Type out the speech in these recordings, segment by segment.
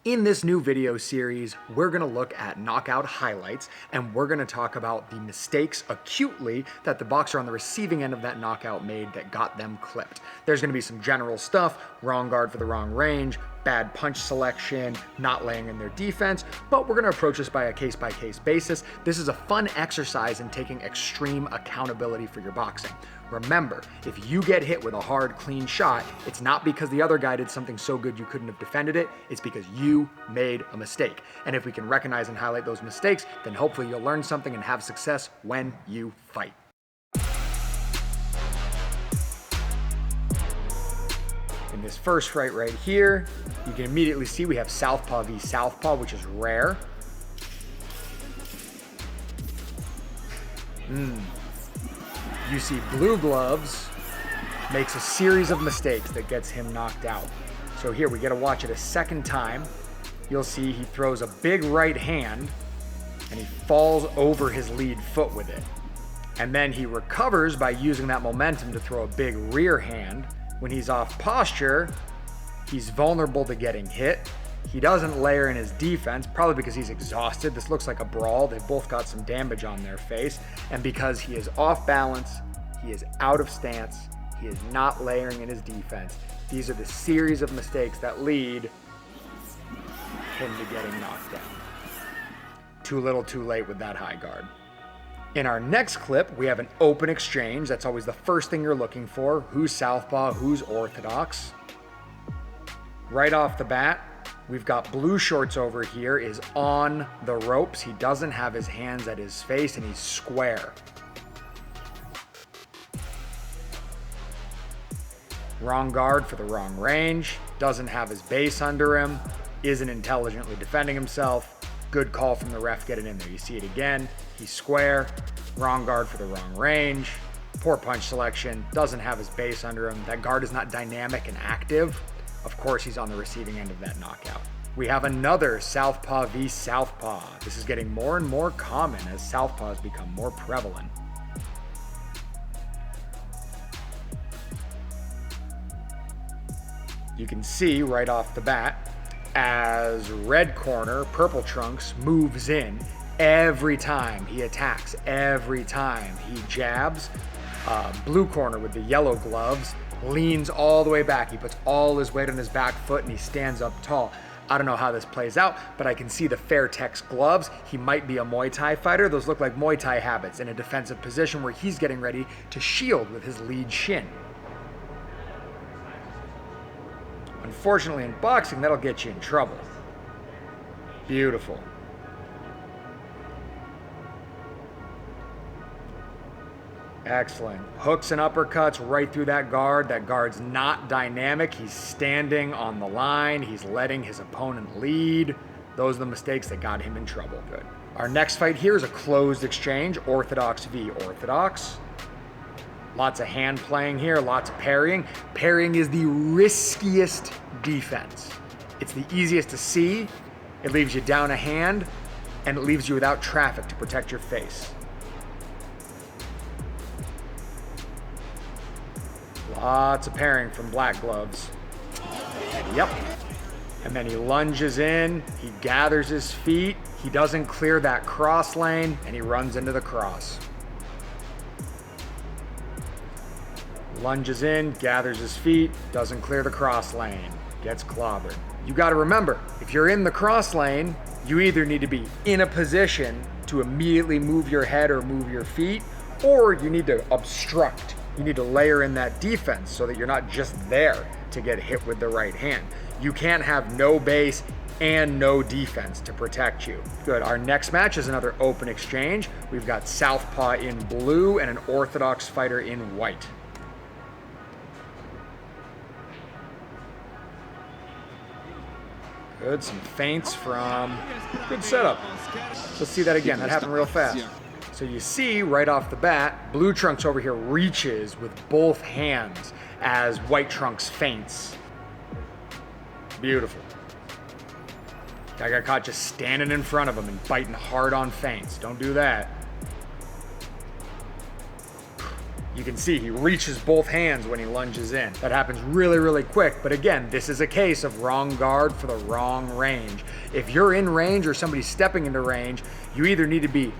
In this new video series, we're gonna look at knockout highlights, and we're gonna talk about the mistakes acutely that the boxer on the receiving end of that knockout made that got them clipped. There's gonna be some general stuff, wrong guard for the wrong range, bad punch selection, not laying in their defense, but we're gonna approach this by a case-by-case basis. This is a fun exercise in taking extreme accountability for your boxing. Remember, if you get hit with a hard, clean shot, it's not because the other guy did something so good you couldn't have defended it, it's because you made a mistake. And if we can recognize and highlight those mistakes, then hopefully you'll learn something and have success when you fight. In this first fight right here, you can immediately see we have Southpaw v Southpaw, which is rare. You see Blue Gloves makes a series of mistakes that gets him knocked out. So here we get to watch it a second time. You'll see he throws a big right hand and he falls over his lead foot with it. And then he recovers by using that momentum to throw a big rear hand. When he's off posture, he's vulnerable to getting hit. He doesn't layer in his defense, probably because he's exhausted. This looks like a brawl. They've both got some damage on their face. And because he is off balance, he is out of stance, he is not layering in his defense. These are the series of mistakes that lead him to getting knocked down. Too little, too late with that high guard. In our next clip, we have an open exchange. That's always the first thing you're looking for. Who's Southpaw, who's Orthodox? Right off the bat, we've got Blue Shorts over here is on the ropes. He doesn't have his hands at his face and he's square. Wrong guard for the wrong range. Doesn't have his base under him. Isn't intelligently defending himself. Good call from the ref, get it in there. You see it again. He's square. Wrong guard for the wrong range. Poor punch selection. Doesn't have his base under him. That guard is not dynamic and active. Of course, he's on the receiving end of that knockout. We have another Southpaw v Southpaw. This is getting more and more common as Southpaws become more prevalent. You can see right off the bat, as red corner, Purple Trunks, moves in, every time he attacks, every time he jabs, blue corner with the yellow gloves leans all the way back. He puts all his weight on his back foot and he stands up tall. I don't know how this plays out, but I can see the Fairtex gloves. He might be a Muay Thai fighter. Those look like Muay Thai habits in a defensive position where he's getting ready to shield with his lead shin. Unfortunately, in boxing, that'll get you in trouble. Beautiful. Excellent. Hooks and uppercuts right through that guard. That guard's not dynamic. He's standing on the line. He's letting his opponent lead. Those are the mistakes that got him in trouble. Good. Our next fight here is a closed exchange, Orthodox v Orthodox. Lots of hand playing here, lots of parrying. Parrying is the riskiest defense. It's the easiest to see. It leaves you down a hand, and it leaves you without traffic to protect your face. Lots of parrying from Black Gloves. Yep. And then he lunges in, he gathers his feet, he doesn't clear that cross lane, and he runs into the cross. Lunges in, gathers his feet, doesn't clear the cross lane, gets clobbered. You gotta remember, if you're in the cross lane, you either need to be in a position to immediately move your head or move your feet, or you need to obstruct. You need to layer in that defense so that you're not just there to get hit with the right hand. You can't have no base and no defense to protect you. Good, our next match is another open exchange. We've got Southpaw in blue and an Orthodox fighter in white. Good, some feints from, good setup. Let's see that again, that happened real fast. So you see right off the bat, Blue Trunks over here reaches with both hands as White Trunks feints. Beautiful. Guy got caught just standing in front of him and biting hard on feints. Don't do that. You can see he reaches both hands when he lunges in. That happens really, really quick. But again, this is a case of wrong guard for the wrong range. If you're in range or somebody's stepping into range, you either need to be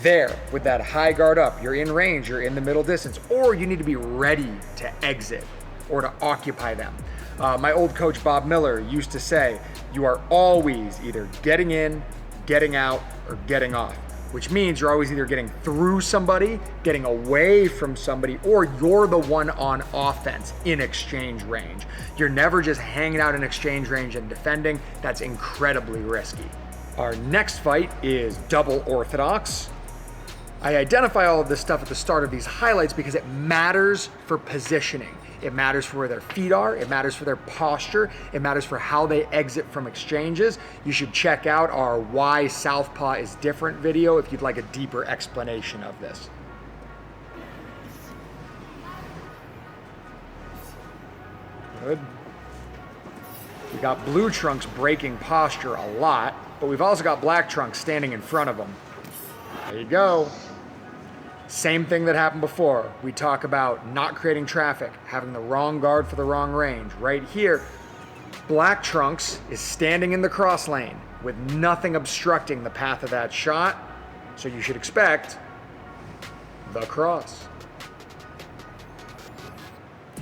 there with that high guard up. You're in range, you're in the middle distance, or you need to be ready to exit or to occupy them. My old coach, Bob Miller, used to say, you are always either getting in, getting out, or getting off, which means you're always either getting through somebody, getting away from somebody, or you're the one on offense in exchange range. You're never just hanging out in exchange range and defending. That's incredibly risky. Our next fight is double orthodox. I identify all of this stuff at the start of these highlights because it matters for positioning. It matters for where their feet are. It matters for their posture. It matters for how they exit from exchanges. You should check out our Why Southpaw is Different video if you'd like a deeper explanation of this. Good. We got blue trunks breaking posture a lot, but we've also got black trunks standing in front of them. There you go. Same thing that happened before. We talk about not creating traffic, having the wrong guard for the wrong range. Right here, black trunks is standing in the cross lane with nothing obstructing the path of that shot. So you should expect the cross.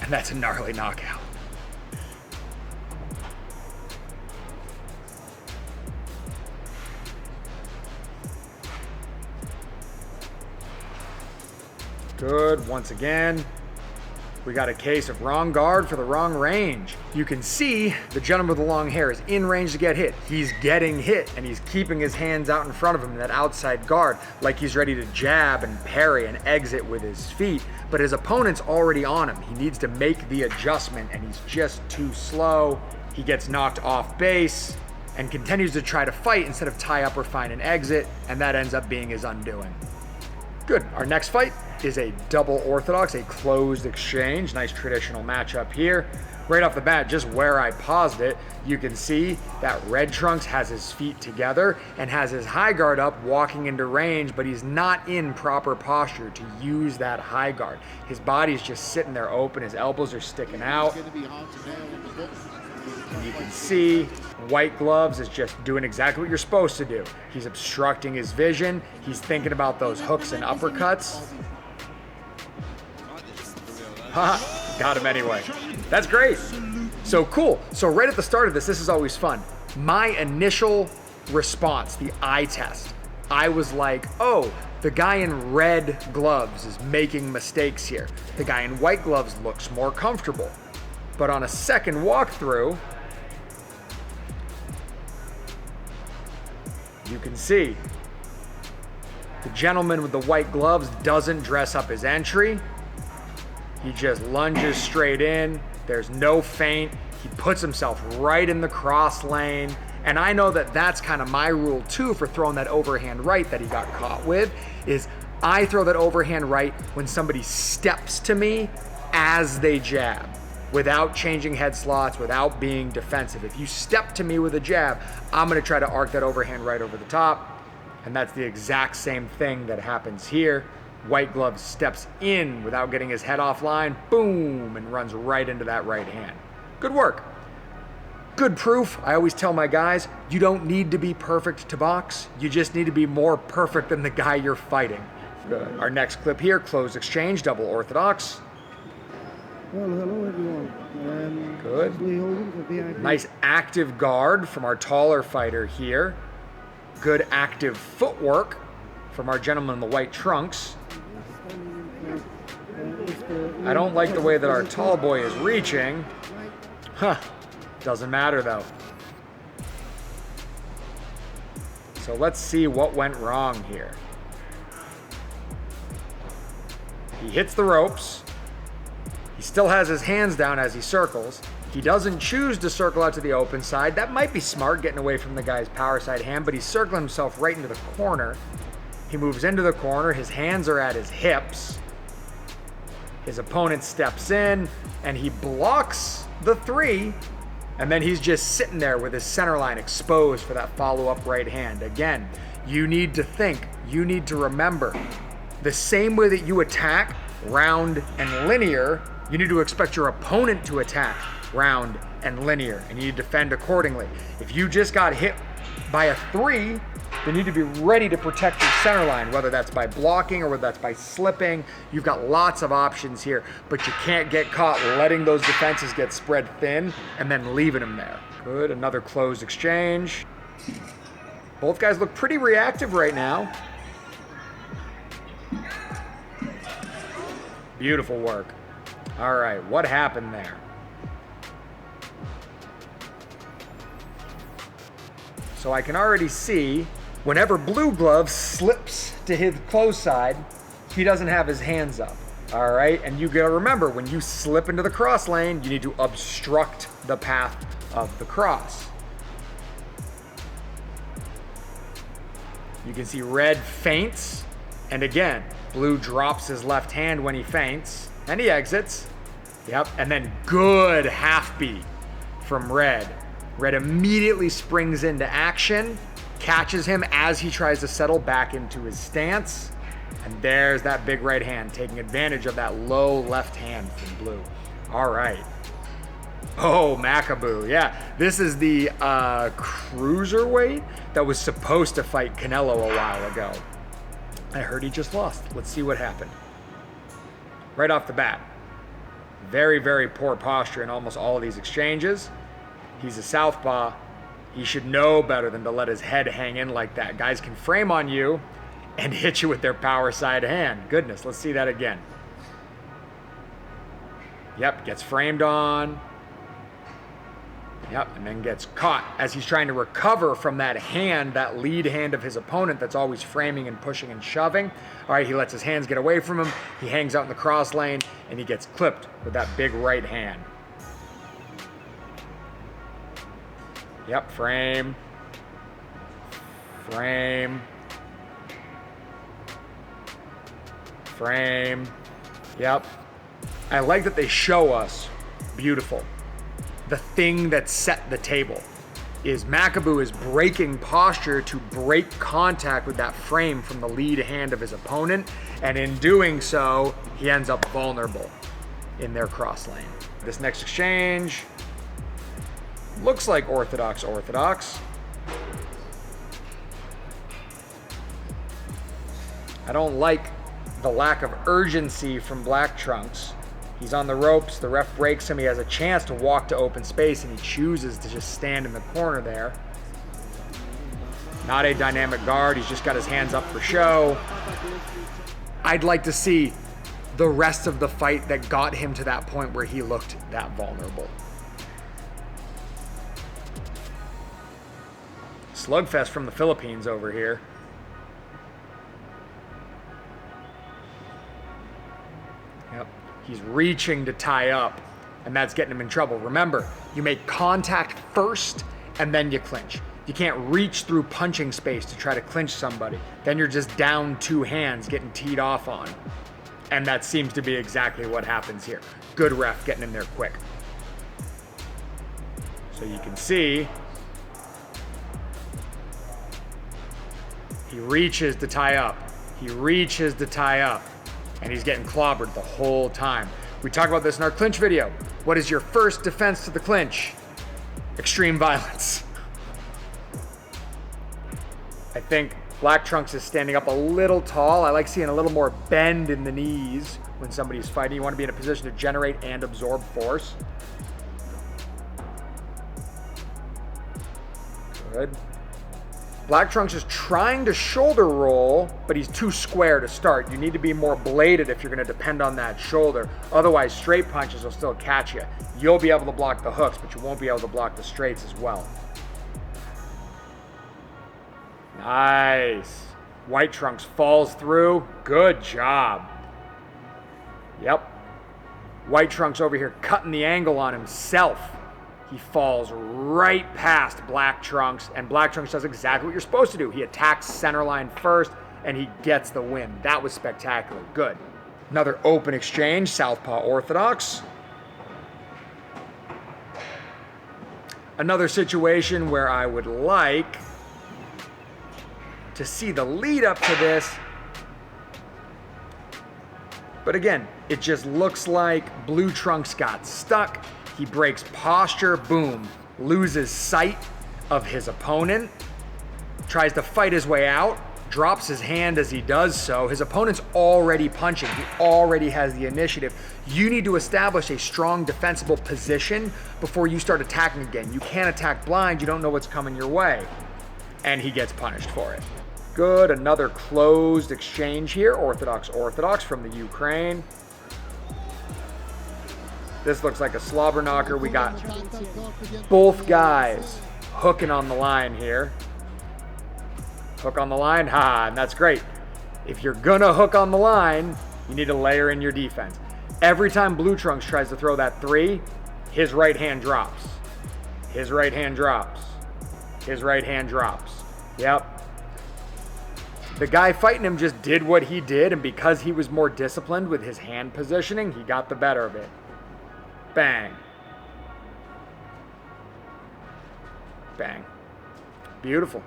And that's a gnarly knockout. Good, once again, we got a case of wrong guard for the wrong range. You can see the gentleman with the long hair is in range to get hit. He's getting hit and he's keeping his hands out in front of him in that outside guard like he's ready to jab and parry and exit with his feet. But his opponent's already on him. He needs to make the adjustment and he's just too slow. He gets knocked off base and continues to try to fight instead of tie up or find an exit, and that ends up being his undoing. Good, our next fight is a double orthodox, a closed exchange. Nice traditional matchup here. Right off the bat, just where I paused it, you can see that red trunks has his feet together and has his high guard up walking into range, but he's not in proper posture to use that high guard. His body's just sitting there open, his elbows are sticking out. And you can see white gloves is just doing exactly what you're supposed to do. He's obstructing his vision. He's thinking about those hooks and uppercuts. Haha, got him anyway. That's great. So cool. So right at the start of this is always fun. My initial response, the eye test, I was like, oh, the guy in red gloves is making mistakes here. The guy in white gloves looks more comfortable. But on a second walkthrough, you can see the gentleman with the white gloves doesn't dress up his entry. He just lunges straight in. There's no feint. He puts himself right in the cross lane. And I know that that's kind of my rule too for throwing that overhand right that he got caught with, is I throw that overhand right when somebody steps to me as they jab, without changing head slots, without being defensive. If you step to me with a jab, I'm gonna try to arc that overhand right over the top. And that's the exact same thing that happens here. White glove steps in without getting his head offline, boom, and runs right into that right hand. Good work. Good proof. I always tell my guys, you don't need to be perfect to box. You just need to be more perfect than the guy you're fighting. Good. Our next clip here, closed exchange, double orthodox. Well, hello everyone. Good. Nice active guard from our taller fighter here. Good active footwork from our gentleman in the white trunks. I don't like the way that our tall boy is reaching. Doesn't matter though. So let's see what went wrong here. He hits the ropes. He still has his hands down as he circles. He doesn't choose to circle out to the open side. That might be smart, getting away from the guy's power side hand, but he's circling himself right into the corner. He moves into the corner. His hands are at his hips. His opponent steps in and he blocks the three, and then he's just sitting there with his center line exposed for that follow-up right hand. Again, you need to think, you need to remember, the same way that you attack round and linear, you need to expect your opponent to attack round and linear, and you need to defend accordingly. If you just got hit by a 3, you need to be ready to protect your center line, whether that's by blocking or whether that's by slipping. You've got lots of options here, but you can't get caught letting those defenses get spread thin and then leaving them there. Good, another closed exchange. Both guys look pretty reactive right now. Beautiful work. All right, what happened there? So I can already see whenever Blue Glove slips to his close side, he doesn't have his hands up. All right, and you gotta remember, when you slip into the cross lane, you need to obstruct the path of the cross. You can see red feints, and again, blue drops his left hand when he feints, and he exits. Yep, and then good half beat from red. Red immediately springs into action, catches him as he tries to settle back into his stance, and there's that big right hand, taking advantage of that low left hand from blue. All right. Oh, Macaboo, yeah. This is the cruiserweight that was supposed to fight Canelo a while ago. I heard he just lost. Let's see what happened. Right off the bat, very, very poor posture in almost all of these exchanges. He's a southpaw. He should know better than to let his head hang in like that. Guys can frame on you and hit you with their power side hand. Goodness, let's see that again. Yep, gets framed on. Yep, and then gets caught as he's trying to recover from that hand, that lead hand of his opponent that's always framing and pushing and shoving. All right, he lets his hands get away from him. He hangs out in the cross lane, and he gets clipped with that big right hand. Yep, frame. Frame. Frame. Yep. I like that they show us, beautiful, the thing that set the table is Macaboo is breaking posture to break contact with that frame from the lead hand of his opponent, and in doing so, he ends up vulnerable in their cross lane. This next exchange looks like orthodox. I don't like the lack of urgency from Black Trunks. He's on the ropes, the ref breaks him, he has a chance to walk to open space, and he chooses to just stand in the corner there. Not a dynamic guard, he's just got his hands up for show. I'd like to see the rest of the fight that got him to that point where he looked that vulnerable. Slugfest from the Philippines over here. Yep. He's reaching to tie up, and that's getting him in trouble. Remember, you make contact first, and then you clinch. You can't reach through punching space to try to clinch somebody. Then you're just down 2 hands getting teed off on. And that seems to be exactly what happens here. Good ref getting in there quick. So you can see, he reaches to tie up. He reaches to tie up. And he's getting clobbered the whole time. We talk about this in our clinch video. What is your first defense to the clinch? Extreme violence. I think Black Trunks is standing up a little tall. I like seeing a little more bend in the knees when somebody's fighting. You want to be in a position to generate and absorb force. Good. Black Trunks is trying to shoulder roll, but he's too square to start. You need to be more bladed if you're going to depend on that shoulder. Otherwise, straight punches will still catch you. You'll be able to block the hooks, but you won't be able to block the straights as well. Nice. White Trunks falls through. Good job. Yep. White Trunks over here cutting the angle on himself. He falls right past Black Trunks, and Black Trunks does exactly what you're supposed to do. He attacks center line first, and he gets the win. That was spectacular. Good. Another open exchange, Southpaw orthodox. Another situation where I would like to see the lead up to this. But again, it just looks like Blue Trunks got stuck. He breaks posture, boom, loses sight of his opponent, tries to fight his way out, drops his hand as he does so. His opponent's already punching. He already has the initiative. You need to establish a strong defensible position before you start attacking again. You can't attack blind. You don't know what's coming your way. And he gets punished for it. Good, another closed exchange here. Orthodox from the Ukraine. This looks like a slobber knocker. We got both guys hooking on the line here. Hook on the line, and that's great. If you're gonna hook on the line, you need to layer in your defense. Every time Blue Trunks tries to throw that 3, his right hand drops. His right hand drops. His right hand drops. Yep. The guy fighting him just did what he did, and because he was more disciplined with his hand positioning, he got the better of it. Bang. Bang. Beautiful.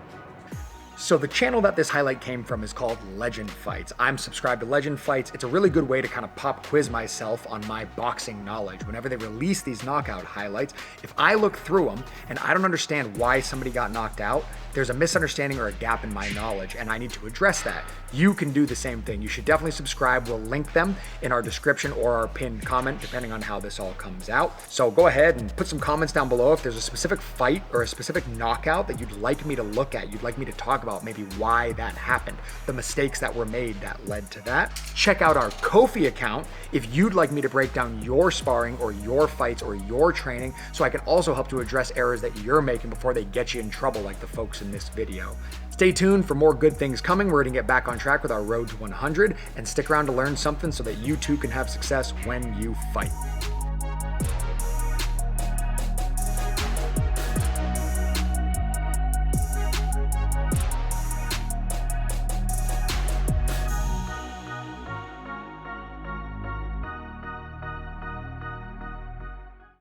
So the channel that this highlight came from is called Legend Fights. I'm subscribed to Legend Fights. It's a really good way to kind of pop quiz myself on my boxing knowledge. Whenever they release these knockout highlights, if I look through them and I don't understand why somebody got knocked out, there's a misunderstanding or a gap in my knowledge, and I need to address that. You can do the same thing. You should definitely subscribe. We'll link them in our description or our pinned comment, depending on how this all comes out. So go ahead and put some comments down below if there's a specific fight or a specific knockout that you'd like me to look at, you'd like me to talk about, maybe why that happened, the mistakes that were made that led to that. Check out our Ko-fi account if you'd like me to break down your sparring or your fights or your training, so I can also help to address errors that you're making before they get you in trouble like the folks in this video. Stay tuned for more good things coming. We're going to get back on track with our road to 100, and stick around to learn something so that you too can have success when you fight.